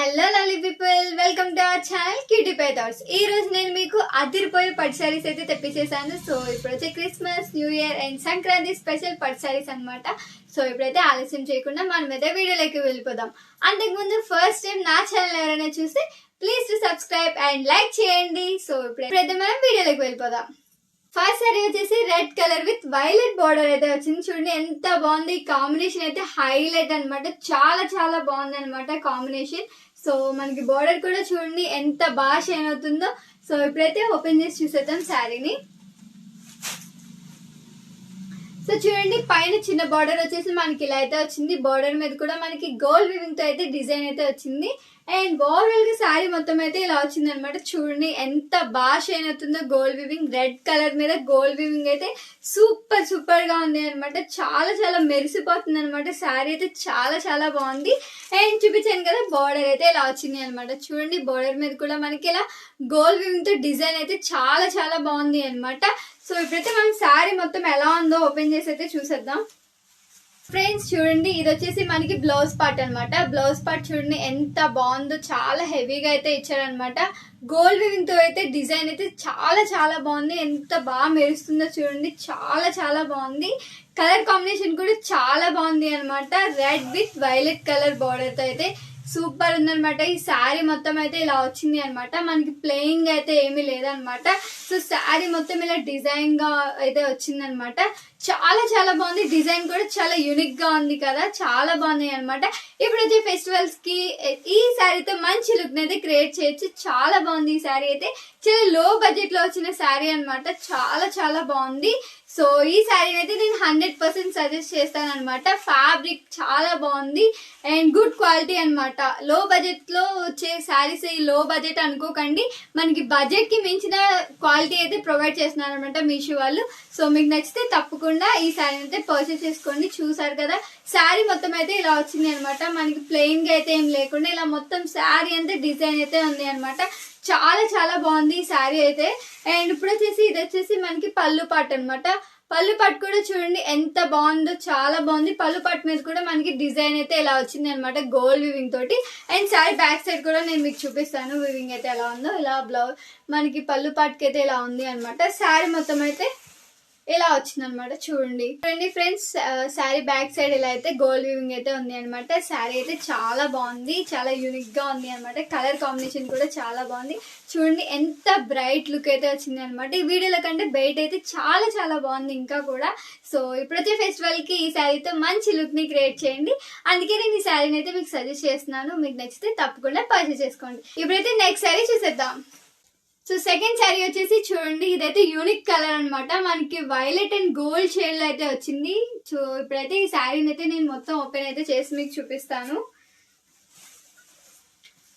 Hello lovely people, welcome to our channel cutie pie thoughts. ఈ రోజు నేను మీకు అదిరిపోయే పట్టు సారీస్ అయితే తెప్పించేసాను. సో ఇప్పుడు వచ్చే Christmas, new year and Sankranti special పట్టు సారీస్ అనమాట. సో ఇప్పుడైతే ఆలస్యం చేయకుండా మనం అయితే వీడియోలోకి వెళ్ళిపోదాం. అంతకుముందు ఫస్ట్ టైం నా ఛానల్ ఎవరైనా చూస్తే please to subscribe and like చేయండి. సో ఇప్పుడైతే మనం వీడియోలోకి వెళ్ళిపోదాం. ఫస్ట్ సారీ వచ్చేసి red colour with violet border అయితే వచ్చింది. చూడండి ఎంత బాగుంది. కాంబినేషన్ అయితే హైలైట్ అనమాట. చాలా చాలా బాగుంది అనమాట కాంబినేషన్. సో మనకి బార్డర్ కూడా చూడండి ఎంత బాగా షైన్ అవుతుందో. సో ఇప్పుడైతే ఓపెన్ చేసి చూసేద్దాం శారీని. సో చూడండి పైన చిన్న బార్డర్ వచ్చేసి మనకి ఇలా అయితే వచ్చింది. బార్డర్ మీద కూడా మనకి గోల్డ్ వీవింగ్ తో అయితే డిజైన్ అయితే వచ్చింది. అండ్ ఓవరాల్ గా శారీ మొత్తం అయితే ఇలా వచ్చింది అనమాట. చూడండి ఎంత బాగా షైన్ అవుతుందో. గోల్డ్ వీవింగ్ రెడ్ కలర్ మీద గోల్డ్ వీవింగ్ అయితే సూపర్ సూపర్ గా ఉంది అనమాట. చాలా చాలా మెరిసిపోతుంది అనమాట. శారీ అయితే చాలా చాలా బాగుంది. అండ్ చూపించాను కదా బార్డర్ అయితే ఇలా వచ్చింది అనమాట. చూడండి బార్డర్ మీద కూడా మనకి ఇలా గోల్డ్ వీవింగ్ తో డిజైన్ అయితే చాలా చాలా బాగుంది అనమాట. సో ఇప్పుడైతే మనం శారీ మొత్తం ఎలా ఉందో ఓపెన్ చేసి అయితే చూసేద్దాం. ఫ్రెండ్స్ చూడండి ఇది వచ్చేసి మనకి బ్లౌజ్ పార్ట్ అనమాట. బ్లౌజ్ పార్ట్ చూడండి ఎంత బాగుందో. చాలా హెవీగా అయితే ఇచ్చారనమాట. గోల్డ్ వీవింగ్ తో అయితే డిజైన్ అయితే చాలా చాలా బాగుంది. ఎంత బాగా మెరుస్తుందో చూడండి. చాలా చాలా బాగుంది. కలర్ కాంబినేషన్ కూడా చాలా బాగుంది అనమాట. Red with violet colour border తో అయితే సూపర్ ఉందనమాట. ఈ శారీ మొత్తం అయితే ఇలా వచ్చింది అనమాట. మనకి ప్లెయిన్ గా అయితే ఏమీ లేదనమాట. సో శారీ మొత్తం ఇలా డిజైన్ గా అయితే వచ్చింది అనమాట. చాలా చాలా బాగుంది. డిజైన్ కూడా చాలా యూనిక్ గా ఉంది కదా. చాలా బాగుంది అనమాట. ఇప్పుడు వచ్చే ఫెస్టివల్స్ కి ఈ శారీతో మంచి లుక్ అయితే క్రియేట్ చేయొచ్చు. చాలా బాగుంది ఈ శారీ అయితే. చాలా లో బడ్జెట్ లో వచ్చిన శారీ అనమాట. చాలా చాలా బాగుంది. సో ఈ శారీ అయితే నేను 100% సజెస్ట్ చేస్తాను అనమాట. ఫ్యాబ్రిక్ చాలా బాగుంది అండ్ గుడ్ క్వాలిటీ అనమాట. లో బడ్జెట్ లో వచ్చే శారీస్ ఈ లో బడ్జెట్ అనుకోకండి. మనకి బడ్జెట్ కి మించిన క్వాలిటీ అయితే ప్రొవైడ్ చేస్తున్నారు అనమాట మీషో వాళ్ళు. సో మీకు నచ్చితే తప్పకుండా ఈ శారీ అయితే పర్చేస్ చేసుకోండి. చూసారు కదా శారీ మొత్తం అయితే ఇలా వచ్చింది అనమాట. మనకి ప్లెయిన్ గా అయితే ఏం లేకుండా ఇలా మొత్తం శారీ అంతా డిజైన్ అయితే ఉంది అనమాట. చాలా చాలా బాగుంది ఈ శారీ అయితే. అండ్ ఇప్పుడు వచ్చేసి ఇది వచ్చేసి మనకి పళ్ళు పాట్ అనమాట. పళ్ళు పాట్ కూడా చూడండి ఎంత బాగుందో. చాలా బాగుంది. పళ్ళు పాట్ మీద కూడా మనకి డిజైన్ అయితే ఇలా వచ్చింది అనమాట గోల్డ్ వివింగ్ తోటి. అండ్ శారీ బ్యాక్ సైడ్ కూడా నేను మీకు చూపిస్తాను వివింగ్ అయితే ఎలా ఉందో. ఇలా బ్లౌజ్ మనకి పళ్ళు పాట్కి అయితే ఇలా ఉంది అనమాట. శారీ మొత్తం అయితే ఇలా వచ్చింది అనమాట. చూడండి ఫ్రెండ్స్ శారీ బ్యాక్ సైడ్ ఇలా అయితే గోల్డ్ వీవింగ్ అయితే ఉంది అనమాట. శారీ అయితే చాలా బాగుంది. చాలా యూనిక్ గా ఉంది అనమాట. కలర్ కాంబినేషన్ కూడా చాలా బాగుంది. చూడండి ఎంత బ్రైట్ లుక్ అయితే వచ్చింది అనమాట. ఈ వీడియోలో కంటే బయట అయితే చాలా చాలా బాగుంది ఇంకా కూడా. సో ఇప్పుడైతే ఫెస్టివల్ కి ఈ శారీతో మంచి లుక్ ని క్రియేట్ చేయండి. అందుకే నేను ఈ శారీని అయితే మీకు సజెస్ట్ చేస్తున్నాను. మీకు నచ్చితే తప్పకుండా పర్చేస్ చేసుకోండి. ఇప్పుడైతే నెక్స్ట్ శారీ చూసేద్దాం. సో సెకండ్ శారీ వచ్చేసి చూడండి ఇదైతే యూనిక్ కలర్ అనమాట. మనకి వైలెట్ అండ్ గోల్డ్ షేడ్ లో అయితే వచ్చింది. సో ఇప్పుడైతే ఈ శారీని అయితే నేను మొత్తం ఓపెన్ అయితే చేసి మీకు చూపిస్తాను.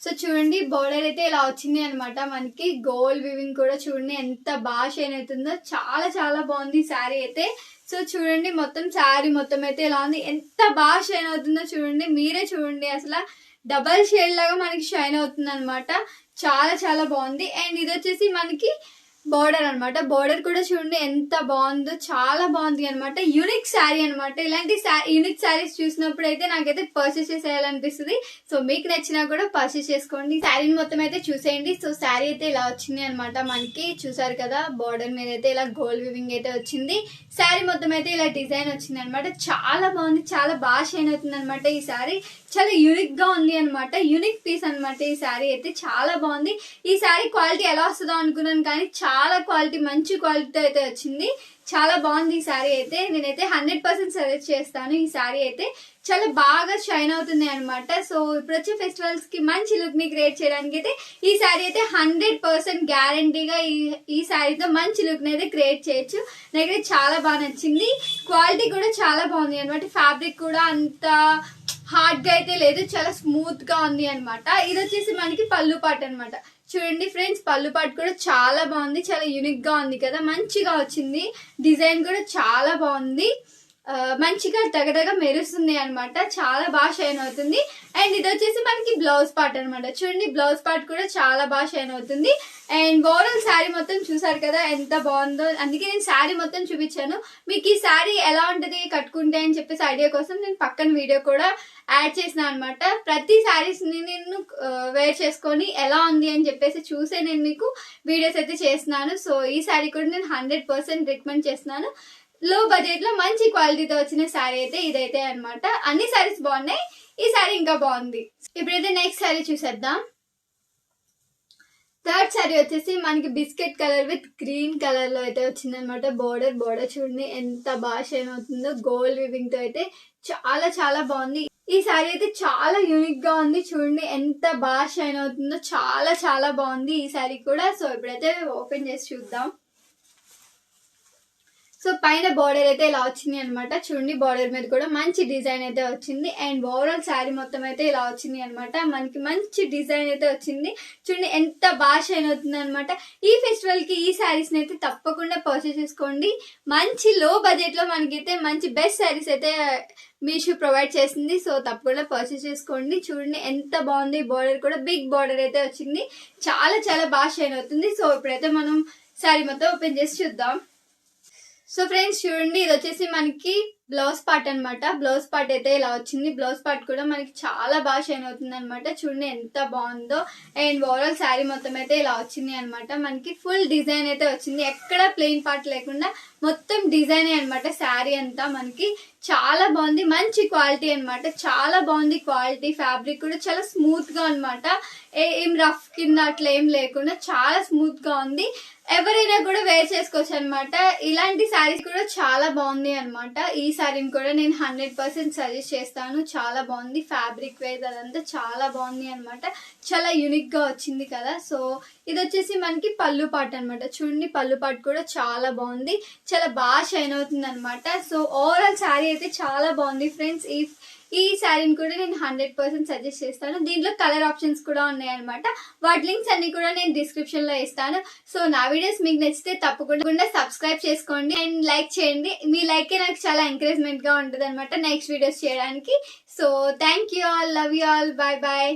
సో చూడండి బోర్డర్ అయితే ఇలా వచ్చింది అనమాట. మనకి గోల్డ్ వివింగ్ కూడా చూడండి ఎంత బాగా షైన్ అవుతుందో. చాలా చాలా బాగుంది ఈ శారీ అయితే. సో చూడండి మొత్తం శారీ మొత్తం అయితే ఇలా ఉంది. ఎంత బాగా షైన్ అవుతుందో చూడండి. మీరే చూడండి అసలు డబల్ షేడ్ లాగా మనకి షైన్ అవుతుంది అనమాట. చాలా చాలా బాగుంది. అండ్ ఇది వచ్చేసి మనకి బోర్డర్ అనమాట. బోర్డర్ కూడా చూడండి ఎంత బాగుందో. చాలా బాగుంది అనమాట. యూనిక్ శారీ అనమాట. ఇలాంటి యూనిక్ శారీస్ చూసినప్పుడు అయితే నాకైతే పర్చేస్ చేసేయాలనిపిస్తుంది. సో మీకు నచ్చినా కూడా పర్చేస్ చేసుకోండి. శారీని మొత్తం అయితే చూసేయండి. సో శారీ అయితే ఇలా వచ్చింది అనమాట. మనకి చూసారు కదా బోర్డర్ మీద అయితే ఇలా గోల్డ్ వివింగ్ అయితే వచ్చింది. శారీ మొత్తం అయితే ఇలా డిజైన్ వచ్చింది అనమాట. చాలా బాగుంది. చాలా బాగా షైన్ అవుతుంది అనమాట ఈ శారీ. చాలా యూనిక్ గా ఉంది అనమాట. యూనిక్ పీస్ అనమాట ఈ శారీ అయితే. చాలా బాగుంది. ఈ శారీ క్వాలిటీ ఎలా వస్తుందో అనుకున్నాను కానీ చాలా క్వాలిటీ మంచి క్వాలిటీతో అయితే వచ్చింది. చాలా బాగుంది ఈ శారీ అయితే. నేనైతే 100% సజెస్ట్ చేస్తాను. ఈ శారీ అయితే చాలా బాగా షైన్ అవుతుంది అనమాట. సో ఇప్పుడు వచ్చే ఫెస్టివల్స్ కి మంచి లుక్ ని క్రియేట్ చేయడానికి అయితే ఈ శారీ అయితే 100% గ్యారంటీగా ఈ శారీతో మంచి లుక్ ని అయితే క్రియేట్ చేయొచ్చు. నాకైతే చాలా బాగా నచ్చింది. క్వాలిటీ కూడా చాలా బాగుంది అనమాట. ఫ్యాబ్రిక్ కూడా అంత హార్డ్ గా అయితే లేదు. చాలా స్మూత్ గా ఉంది అనమాట. ఇది వచ్చేసి మనకి పళ్ళు పాట్ అనమాట. చూడండి ఫ్రెండ్స్ పళ్ళు పాట్ కూడా చాలా బాగుంది. చాలా యూనిక్ గా ఉంది కదా. మంచిగా వచ్చింది. డిజైన్ కూడా చాలా బాగుంది. మంచిగా తగదగ మెరుస్తుంది అనమాట. చాలా బాగా షైన్ అవుతుంది. అండ్ ఇది వచ్చేసి మనకి బ్లౌజ్ పార్ట్ అనమాట. చూడండి బ్లౌజ్ పార్ట్ కూడా చాలా బాగా షైన్ అవుతుంది. అండ్ ఓవరాల్ శారీ మొత్తం చూసారు కదా ఎంత బాగుందో. అందుకే నేను శారీ మొత్తం చూపించాను. మీకు ఈ శారీ ఎలా ఉంటది కట్టుకుంటే అని చెప్పేసి ఐడియా కోసం నేను పక్కన వీడియో కూడా యాడ్ చేసిన అనమాట. ప్రతి శారీస్ ని నేను వేర్ చేసుకొని ఎలా ఉంది అని చెప్పేసి చూసే నేను మీకు వీడియోస్ అయితే చేస్తున్నాను. సో ఈ శారీ కూడా నేను 100% రికమెండ్ చేస్తున్నాను. లో బడ్జెట్ లో మంచి క్వాలిటీతో వచ్చిన శారీ అయితే ఇదైతే అనమాట. అన్ని శారీస్ బాగున్నాయి, ఈ శారీ ఇంకా బాగుంది. ఇప్పుడైతే నెక్స్ట్ శారీ చూసేద్దాం. థర్డ్ శారీ వచ్చేసి మనకి biscuit colour with green colour లో అయితే వచ్చింది అనమాట. బోర్డర్ చూడండి ఎంత బాగా షైన్ అవుతుందో. గోల్డ్ వివింగ్ తో అయితే చాలా చాలా బాగుంది. ఈ శారీ అయితే చాలా యూనిక్ గా ఉంది. చూడండి ఎంత బాగా షైన్ అవుతుందో. చాలా చాలా బాగుంది ఈ శారీ కూడా. సో ఇప్పుడైతే ఓపెన్ చేసి చూద్దాం. సో పైన బార్డర్ అయితే ఇలా వచ్చింది అనమాట. చూడండి బార్డర్ మీద కూడా మంచి డిజైన్ అయితే వచ్చింది. అండ్ ఓవరాల్ శారీ మొత్తం అయితే ఇలా వచ్చింది అనమాట. మనకి మంచి డిజైన్ అయితే వచ్చింది. చూడండి ఎంత బాగా షైన్ అవుతుంది అనమాట. ఈ ఫెస్టివల్ కి ఈ శారీస్ అయితే తప్పకుండా పర్చేస్ చేసుకోండి. మంచి లో బడ్జెట్ లో మనకైతే మంచి బెస్ట్ శారీస్ అయితే మీషో ప్రొవైడ్ చేసింది. సో తప్పకుండా పర్చేస్ చేసుకోండి. చూడండి ఎంత బాగుంది. బార్డర్ కూడా బిగ్ బార్డర్ అయితే వచ్చింది. చాలా చాలా బాగా షైన్ అవుతుంది. సో ఇప్పుడైతే మనం శారీ మొత్తం ఓపెన్ చేసి చూద్దాం. సో ఫ్రెండ్స్ చూడండి ఇది వచ్చేసి మనకి బ్లౌజ్ పార్ట్ అనమాట. బ్లౌజ్ పార్ట్ అయితే ఇలా వచ్చింది. బ్లౌజ్ పార్ట్ కూడా మనకి చాలా బాగా షైన్ అవుతుంది అనమాట. చూడండి ఎంత బాగుందో. అండ్ ఓవరాల్ శారీ మొత్తం అయితే ఇలా వచ్చింది అనమాట. మనకి ఫుల్ డిజైన్ అయితే వచ్చింది. ఎక్కడ ప్లెయిన్ పార్ట్ లేకుండా మొత్తం డిజైన్ అనమాట. శారీ అంతా మనకి చాలా బాగుంది. మంచి క్వాలిటీ అనమాట. చాలా బాగుంది క్వాలిటీ. ఫ్యాబ్రిక్ కూడా చాలా స్మూత్ గా అనమాట. ఏం రఫ్ కింద అట్లా ఏం లేకుండా చాలా స్మూత్ గా ఉంది. ఎవరైనా కూడా వేర్ చేసుకోవచ్చు అనమాట. ఇలాంటి శారీస్ కూడా చాలా బాగుంది అనమాట. ఈ శారీని కూడా నేను 100% సజెస్ట్ చేస్తాను. చాలా బాగుంది. ఫ్యాబ్రిక్ వేర్ అదంతా చాలా బాగుంది అనమాట. చాలా యూనిక్ గా వచ్చింది కదా. సో ఇది వచ్చేసి మనకి పళ్ళు పార్ట్ అనమాట. చూడండి పళ్ళు పార్ట్ కూడా చాలా బాగుంది. చాలా బాగా షైన్ అవుతుంది అనమాట. సో ఓవరాల్ శారీ అయితే చాలా బాగుంది ఫ్రెండ్స్. ఈ శారీని కూడా నేను 100% సజెస్ట్ చేస్తాను. దీంట్లో కలర్ ఆప్షన్స్ కూడా ఉన్నాయన్నమాట. వాటి లింక్స్ అన్ని కూడా నేను డిస్క్రిప్షన్ లో ఇస్తాను. సో నా వీడియోస్ మీకు నచ్చితే తప్పకుండా సబ్స్క్రైబ్ చేసుకోండి అండ్ లైక్ చేయండి. మీ లైక్ నాకు చాలా ఎంకరేజ్మెంట్ గా ఉంటుంది అనమాట నెక్స్ట్ వీడియోస్ చేయడానికి. So thank you all, love you all, bye bye.